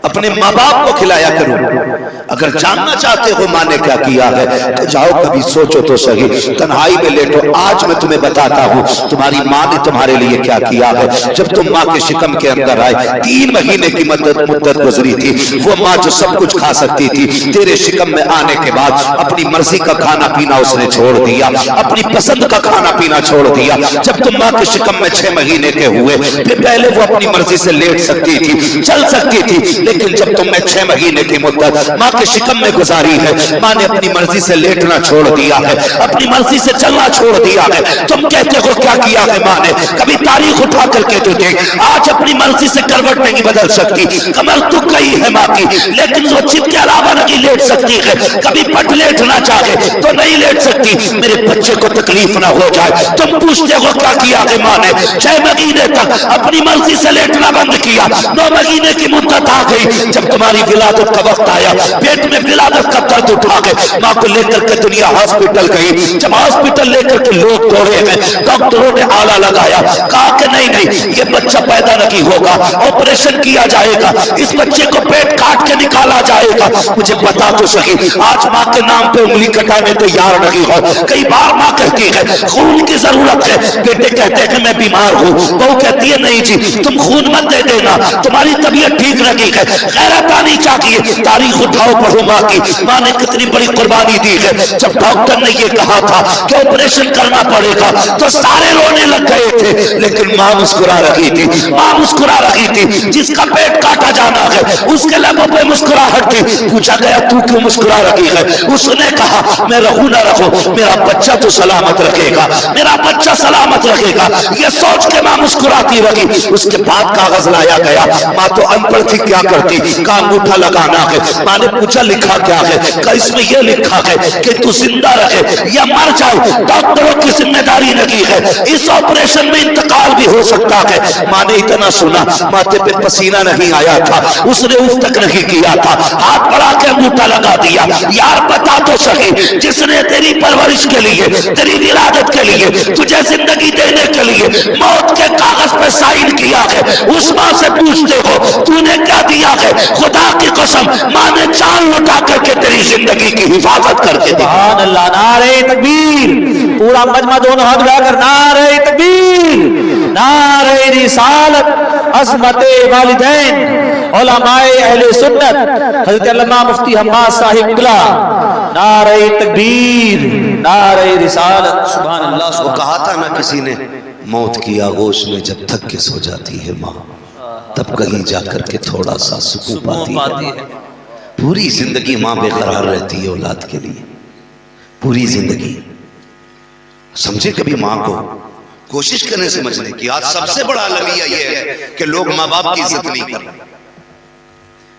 अपने माँ बाप को खिलाया करो। अगर जानना चाहते हो माँ ने क्या किया है तो जाओ कभी सोचो तो सही, तन्हाई में लेटो। आज मैं तुम्हें बताता हूँ तुम्हारी माँ ने तुम्हारे लिए क्या किया है। जब तुम माँ के शिकम के अंदर आए, 3 महीने की मुद्दत गुजरी थी। वो माँ जो सब कुछ खा सकती थी, तेरे शिकम में आने के बाद अपनी मर्जी का खाना पीना उसने छोड़ दिया, अपनी पसंद का खाना पीना छोड़ दिया। जब तुम माँ के शिकम में 6 महीने के हुए, फिर पहले वो अपनी मर्जी से लेट सकती थी, चल सकती थी, लेकिन जब तुमने 6 महीने की मुद्दत माँ के शिकम में गुजारी है, माँ ने अपनी मर्जी से लेटना छोड़ दिया है, अपनी मर्जी से चलना छोड़ दिया है। तुम कहते हो क्या किया है माँ ने? कभी तारीख उठा करके तो देख, आज अपनी मर्जी से करवट नहीं बदल सकती, कमर तुक गई है माँ की, लेकिन वो चिप के अलावा नहीं लेट सकती है। कभी पट लेटना चाहे तो नहीं लेट सकती, मेरे बच्चे को तकलीफ ना हो जाए। तुम पूछते हो क्या किया है माँ ने? 6 महीने तक अपनी मर्जी से लेटना बंद किया। 9 महीने की मुद्दत आ गई, जब तुम्हारी विलादत का वक्त आया, पेट में विलादत का दर्द उठा के माँ को लेकर के दुनिया हॉस्पिटल गई। जब हॉस्पिटल लेकर के लोग दौड़े हैं, डॉक्टरों ने आला लगाया, कहा कि नहीं नहीं ये बच्चा पैदा नहीं होगा, ऑपरेशन किया जाएगा, इस बच्चे को पेट काट के निकाला जाएगा। मुझे बता तो सही, आज माँ के नाम पे उंगली कटाने तैयार नहीं हो। कई बार माँ कहती है खून की जरूरत है, बेटे कहते हैं कि मैं बीमार हूँ, बहू कहती है नहीं जी तुम खून मत दे देना, तुम्हारी तबीयत ठीक रही है। गैरत आनी चाहिए। तारीख उठाओ पढ़ो माँ की, माँ ने कितनी बड़ी कुर्बानी दी है। जब डॉक्टर ने ये कहा था कि ऑपरेशन करना पड़ेगा तो सारे रोने लग गए थे, लेकिन माँ मुस्कुरा रही थी, माँ मुस्कुरा रही थी। जिसका पेट काटा जाना है उसके लबों पे मुस्कुराहट थी। पूछा गया तू क्यों मुस्कुरा रही है? उसने कहा मैं रहूं ना रहूं, मेरा बच्चा तो सलामत रखेगा, मेरा बच्चा सलामत रखेगा। ये सोच के माँ मुस्कुराती रही। उसके बाद कागज लाया गया, माँ तो अनपढ़ थी, क्या करती? का अंगूठा लगाना है। माँ ने पूछा लिखा क्या है? इसमें यह लिखा है कि तू जिंदा रहे या मर जाए, डॉक्टरों की जिम्मेदारी नहीं है, इस ऑपरेशन में इंतकाल भी हो सकता है। माँ ने इतना सुना, माथे पे पसीना नहीं आया था, उसने उफ तक नहीं किया था, हाथ बढ़ा के अंगूठा लगा दिया। यार बता तो सके, जिसने तेरी परवरिश के लिए, तेरी विरादत के लिए, तुझे जिंदगी देने के लिए मौत के कागज पे साइन किया है, उस माँ से पूछते हो तूने क्या दिया है? खुदा की कसम माँ ने जान लुटा करके तेरी जिंदगी की हिफाजत करके दी। सुभान अल्लाह, नारे तकबीर। पूरा मजमा दोनों हाथ उठाकर नारे तकबीर, नारे रिसालत, अज़मते वालिदैन, उलमाए अहले सुन्नत, हज़रत अल्लामा मुफ्ती हम्माद साहिब किला, नारे तकबीर, नारे रिसालत। सुभान अल्लाह। वो कहा था ना किसी ने, मौत की आगोश में जब थक के सो जाती है माँ, तब कहीं जाकर के थोड़ा सा सुकून पाती है। पूरी जिंदगी माँ बेकरार रहती है औलाद के लिए, पूरी जिंदगी। समझे कभी माँ को, कोशिश करें समझने की। आज सबसे बड़ा अलमिया यह है कि लोग माँ बाप की इज्जत नहीं कर रहे।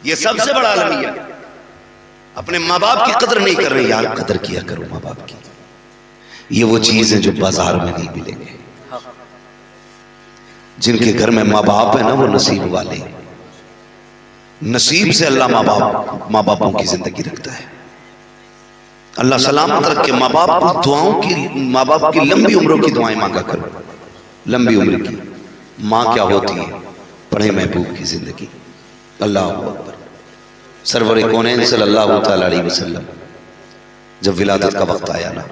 ये सबसे बड़ा अलमिया, अपने माँ बाप की कदर नहीं कर रहे। यार कदर किया करो माँ बाप की। ये वो चीज है जो बाजार में नहीं मिलेंगे। जिनके घर में माँ बाप है ना, वो नसीब वाले। नसीब से अल्लाह माँ बापों की जिंदगी रखता है। अल्लाह सलामत रखे माँ बाप को। दुआओं की, माँ बाप की लंबी उम्रों की दुआएं मांगा करो, लंबी उम्र की। माँ क्या होती है? पढ़े महबूब की जिंदगी। अल्लाह अकबर। सरवर कौनैन सल्लल्लाहु तआला अलैहि वसल्लम जब विलादत का वक्त आया ना,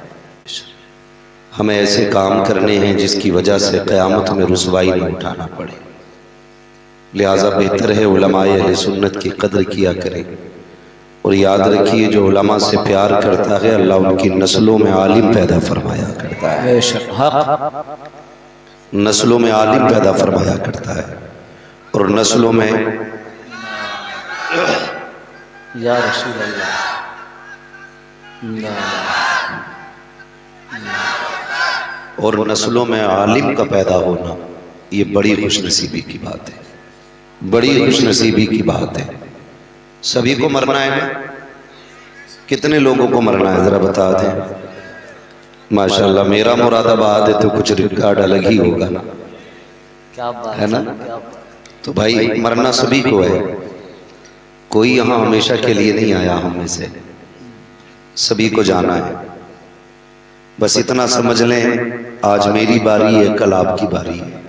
हमें ऐसे काम करने हैं जिसकी वजह से क़यामत में रुसवाई नहीं उठाना पड़े। लिहाजा बेहतर है उलमाए अहले सुन्नत की कदर किया करें। और याद रखिए जो उलमा से प्यार करता है अल्लाह उनकी नस्लों में आलिम पैदा फरमाया करता है। नस्लों में आलिम पैदा फरमाया करता है। और नस्लों में या रसूल अल्लाह, और नस्लों में आलिम का पैदा होना ये बड़ी खुशनसीबी की बात है, बड़ी खुशनसीबी की बात है। सभी को मरना है ना? कितने लोगों को मरना है जरा बता दें। माशाल्लाह मेरा मुरादाबाद है तो कुछ रिकॉर्ड अलग ही होगा ना, क्या बात है ना? तो भाई मरना सभी को है, कोई यहाँ हमेशा के लिए नहीं आया हम में से, सभी को जाना है। बस इतना समझ लें आज मेरी बारी है, कल आपकी बारी है,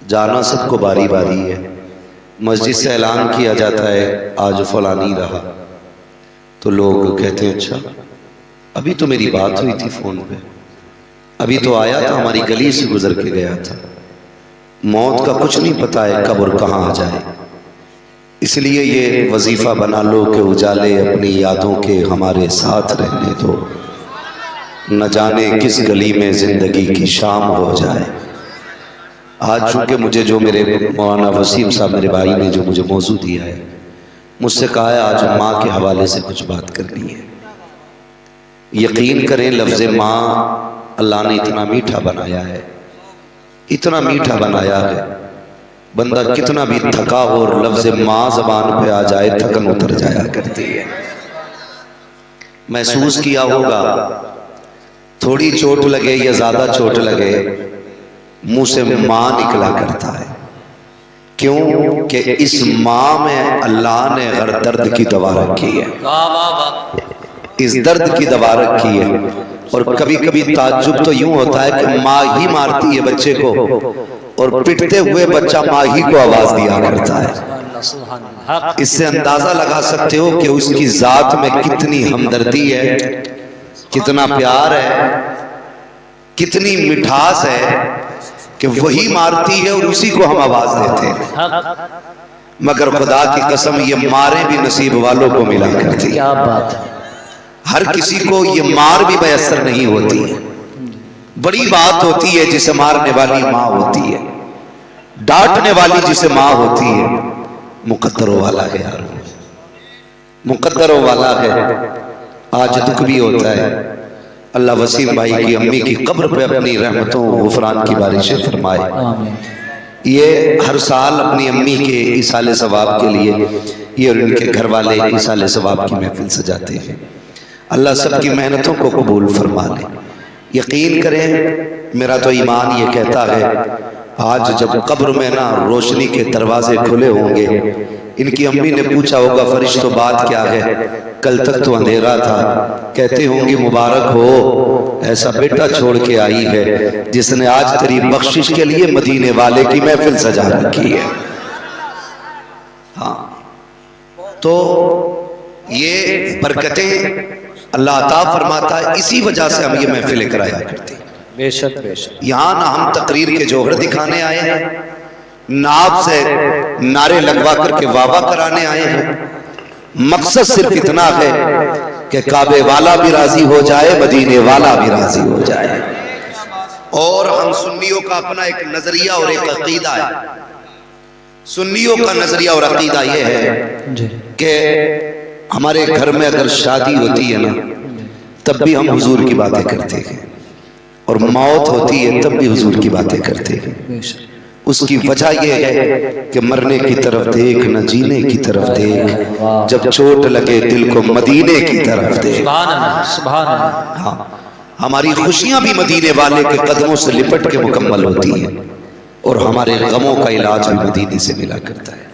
जाना सबको बारी बारी है। मस्जिद से ऐलान किया जाता है आज फलानी रहा, तो लोग कहते हैं अच्छा अभी तो मेरी बात हुई थी फ़ोन पे, अभी तो आया था, हमारी गली से गुजर के गया था। मौत का कुछ नहीं पता है कब और कहाँ आ जाए, इसलिए ये वजीफ़ा बना लो कि उजाले अपनी यादों के हमारे साथ रहने दो, न जाने किस गली में ज़िंदगी की शाम हो जाए। आज चूँकि मुझे जो मेरे मौलाना वसीम साहब मेरे भाई ने जो मुझे मौजू दिया है, मुझसे कहा है आज माँ के हवाले से कुछ बात करनी है। यकीन करें लफ्ज़ माँ अल्लाह ने इतना मीठा बनाया है, इतना मीठा बनाया है, बंदा कितना भी थका हो और लफ्ज़ माँ ज़बान पे आ जाए थकन उतर जाया करती है। महसूस किया होगा, थोड़ी चोट लगे या ज़्यादा चोट लगे मुंह से माँ निकला करता है। क्यों कि इस माँ में अल्लाह ने हर दर्द की दवा रखी है, इस दर्द की दवा रखी है। और कभी कभी ताज्जुब तो यूं होता है कि माँ ही मारती है बच्चे को और पिटते हुए बच्चा माँ ही को आवाज दिया करता है। इससे अंदाजा लगा सकते हो कि उसकी जात में कितनी हमदर्दी है, कितना प्यार है, कितनी मिठास है कि वही मारती है और उसी को हम आवाज देते हैं। मगर खुदा की कसम ये मारे भी नसीब वालों को मिला करती है। क्या बात है। हर किसी को ये मार भी मयसर नहीं होती है। बड़ी बात होती है जिसे मारने वाली माँ होती है, डांटने वाली जिसे माँ होती है। मुकद्दरों वाला है यार, मुकद्दरों वाला है। आज दुख भी होता है। अल्लाह वसीम भाई की अम्मी की कब्र पे अपनी रहमतों गुफरान की बारिशें फरमाए। ये हर साल अपनी अम्मी के इसाले सवाब के लिए ये और इनके घर वाले इसाले सवाब की महफिल सजाते हैं। अल्लाह सबकी मेहनतों को कबूल फरमा ले। यकीन करें मेरा तो ईमान ये कहता है आज जब कब्र में ना रोशनी के दरवाजे खुले होंगे, इनकी अम्मी ने पूछा होगा फरिश्तों बात क्या है, कल तक तो अंधेरा था। कहते होंगे मुबारक हो, ऐसा बेटा छोड़ के आई है जिसने आज तेरी बख्शिश के लिए मदीने वाले की महफिल सजा रखी है। हाँ, तो ये बरकतें अल्लाह अता फरमाता है, इसी वजह से हम ये महफिलें कराया करते हैं। बेशक बेशक। यहाँ ना हम तकरीर के जौहर दिखाने आए हैं, ना आपसे नारे लगवा करके वावा कराने आए हैं। मकसद सिर्फ इतना है कि काबे वाला भी राजी हो जाए, मदीने वाला भी राजी हो जाए। और हम सुन्नियों का अपना एक नजरिया और एक अकीदा है। सुन्नियों का नजरिया और अकीदा ये है कि हमारे घर में अगर शादी होती है ना तब भी हम हुजूर की बातें करते हैं, और मौत होती है तब भी हुजूर की बातें करते हैं। उसकी वजह यह है कि मरने की तरफ देख न जीने की तरफ देख, जब चोट लगे दिल को मदीने की तरफ देख। सुभान अल्लाह, सुभान अल्लाह। हाँ, हमारी खुशियां भी मदीने वाले के कदमों से लिपट के मुकम्मल होती हैं, और हमारे गमों का इलाज भी मदीने से मिला करता है।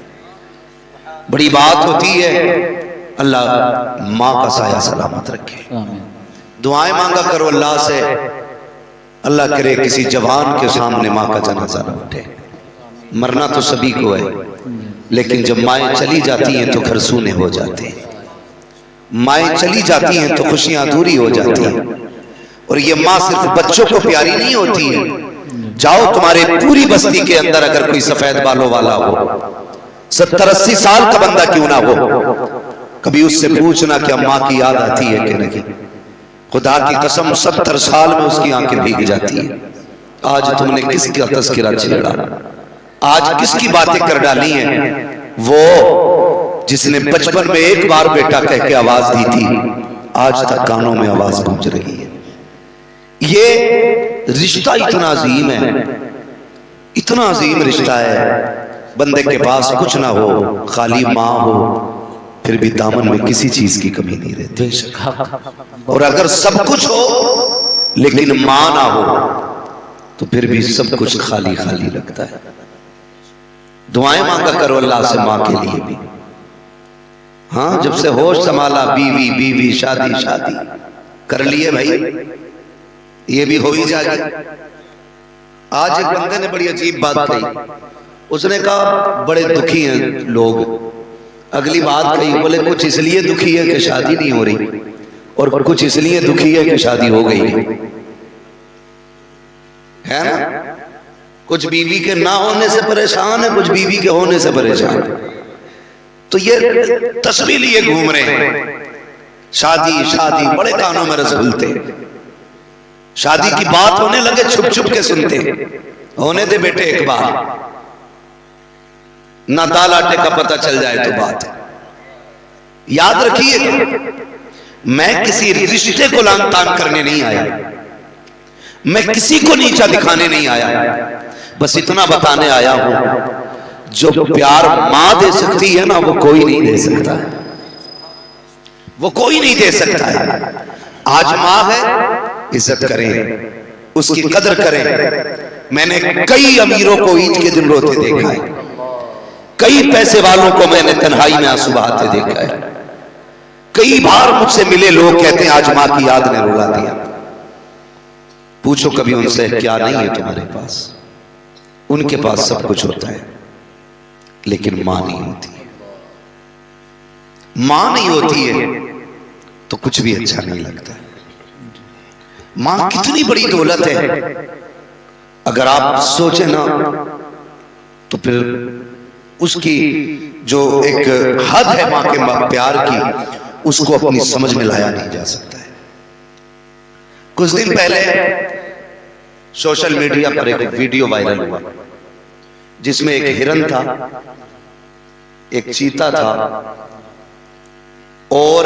बड़ी बात होती है। अल्लाह माँ का साया सलामत रखे। दुआएं मांगा करो अल्लाह से, अल्लाह करे किसी जवान के सामने माँ का जनाजा न उठे। मरना तो सभी को है, लेकिन जब माएँ चली जाती हैं तो घर सूने हो जाते हैं। माएँ चली जाती हैं तो खुशियां अधूरी हो जाती हैं। और ये माँ सिर्फ बच्चों को प्यारी नहीं होती है। जाओ तुम्हारे पूरी बस्ती के अंदर अगर कोई सफेद बालों वाला हो, 70-80 साल का बंदा क्यों ना हो, कभी उससे पूछना क्या माँ की याद आती है कि नहीं। खुदा की कसम 70 साल में उसकी आंखें भीग जाती है। आज तुमने किसका तस्करा छेड़ा, आज किसकी बातें कर डाली हैं। वो जिसने बचपन में एक बार बेटा कह के आवाज दी थी, आज तक कानों में आवाज गूंज रही है। ये रिश्ता इतना अजीम है, इतना अजीम रिश्ता है। बंदे के पास कुछ ना हो, खाली माँ हो, फिर भी दामन में किसी चीज की कमी नहीं रहती। और अगर सब कुछ हो लेकिन मां ना हो तो फिर भी सब कुछ खाली खाली लगता है। दुआएं मांगा करो अल्लाह से मां के लिए भी। हाँ, जब से होश संभाला बीवी बीवी शादी शादी कर लिए भाई, ये भी हो ही जाएगी। आज एक बंदे ने बड़ी अजीब बात कही। उसने कहा बड़े दुखी हैं लोग। अगली बात कही, बोले कुछ इसलिए दुखी है कि शादी नहीं हो रही, और कुछ इसलिए दुखी है कि शादी हो गई है ना। कुछ बीवी के ना होने से परेशान है, कुछ बीवी के होने से परेशान है। तो ये तस्वीर लिए घूम रहे हैं, शादी शादी, बड़े कानों में रस घुलते। शादी की बात होने लगे छुप छुप के सुनते, होने दे बेटे एक बार, ना दाल आटे का पता चल जाए तो बात। याद रखिए, मैं किसी रिश्ते को लान तान करने नहीं आया, मैं किसी को नीचा दिखाने नहीं आया, बस इतना बताने आया हूं, जो प्यार मां दे सकती है ना, वो कोई नहीं दे सकता, वो कोई नहीं दे सकता है। आज मां है, इज्जत करें, उसकी कदर करें। मैंने कई अमीरों को ईद के दिन रोते देखा है, कई पैसे वालों को मैंने तन्हाई में आंसू बहाते देखा है। कई बार मुझसे मिले लोग कहते हैं आज मां की याद ने रुला दिया। पूछो कभी उनसे, क्या नहीं है तुम्हारे पास? उनके पास सब कुछ होता है, लेकिन मां नहीं होती है। मां नहीं होती है तो कुछ भी अच्छा नहीं लगता। मां कितनी बड़ी दौलत है, अगर आप सोचे ना तो फिर उसकी जो एक हद है मां के प्यार की, उसको अपनी समझ में लाया नहीं जा सकता है। कुछ दिन पहले सोशल मीडिया पर एक वीडियो वायरल हुआ, जिसमें एक हिरन था, एक चीता था, और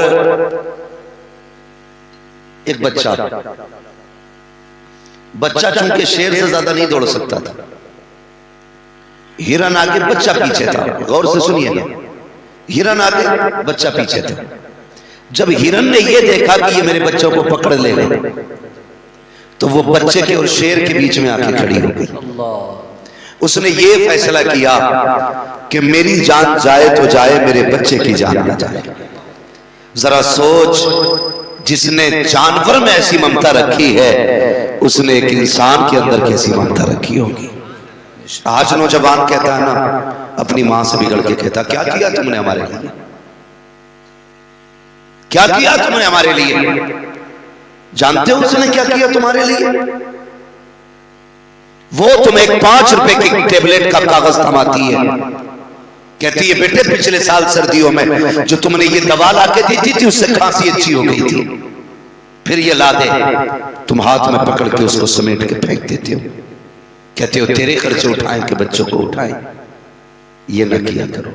एक बच्चा था। बच्चा चूंकि शेर से ज्यादा नहीं दौड़ सकता था, हिरन आगे बच्चा पीछे था। गौर से सुनिएगा, हिरन आगे बच्चा पीछे था। जब हिरन ने यह देखा कि ये मेरे बच्चों को पकड़ लेगा, तो वो बच्चे के और शेर के बीच में आके खड़ी हो गई। उसने ये फैसला किया कि मेरी जान जाए तो जाए, मेरे बच्चे की जान ना जाए। जरा सोच, जिसने जानवर में ऐसी ममता रखी है, उसने एक इंसान के अंदर कैसी ममता रखी होगी। आज नौजवान कहता है ना, अपनी मां से बिगड़ के कहता, क्या किया तुमने हमारे लिए, क्या किया तुमने हमारे लिए? जानते हो उसने क्या किया तुम्हारे लिए? वो तुम्हें एक 5 रुपए की टेबलेट का कागज थमाती है, कहती है बेटे पिछले साल सर्दियों में जो तुमने ये दवा ला के दी थी, उससे खांसी अच्छी हो गई थी, फिर ये ला दे। तुम हाथ में पकड़ के उसको समेट के फेंक देते हो, कहते हो तेरे खर्चे उठाएं कि बच्चों को उठाएं। ये न किया करो,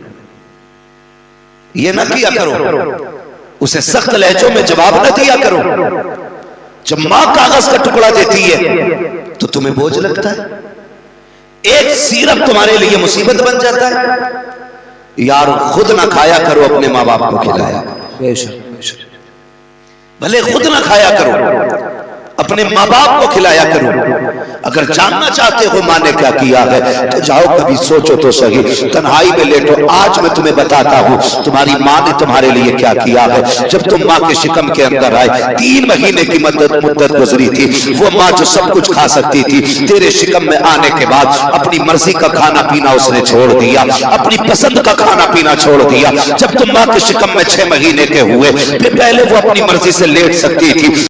ये न किया करो। उसे सख्त लहजों में जवाब न दिया करो। जब मां कागज का टुकड़ा देती है तो तुम्हें बोझ लगता है, एक सिरप तुम्हारे लिए मुसीबत बन जाता है। यार खुद ना खाया करो, अपने माँ बाप को खिलाया करो। भले खुद ना खाया करो, अपने माँ बाप को खिलाया करो। अगर जानना चाहते हो माँ ने क्या किया है, तो जाओ कभी सोचो तो सही, तन्हाई में लेटो। आज मैं तुम्हें बताता हूँ तुम्हारी माँ ने तुम्हारे लिए क्या किया है। जब तुम माँ के शिकम के अंदर आए, 3 महीने की मुद्दत गुजरी थी। वो माँ जो सब कुछ खा सकती थी, तेरे शिकम में आने के बाद अपनी मर्जी का खाना पीना उसने छोड़ दिया, अपनी पसंद का खाना पीना छोड़ दिया। जब तुम माँ के शिकम में 6 महीने के हुए, फिर पहले वो अपनी मर्जी से लेट सकती थी,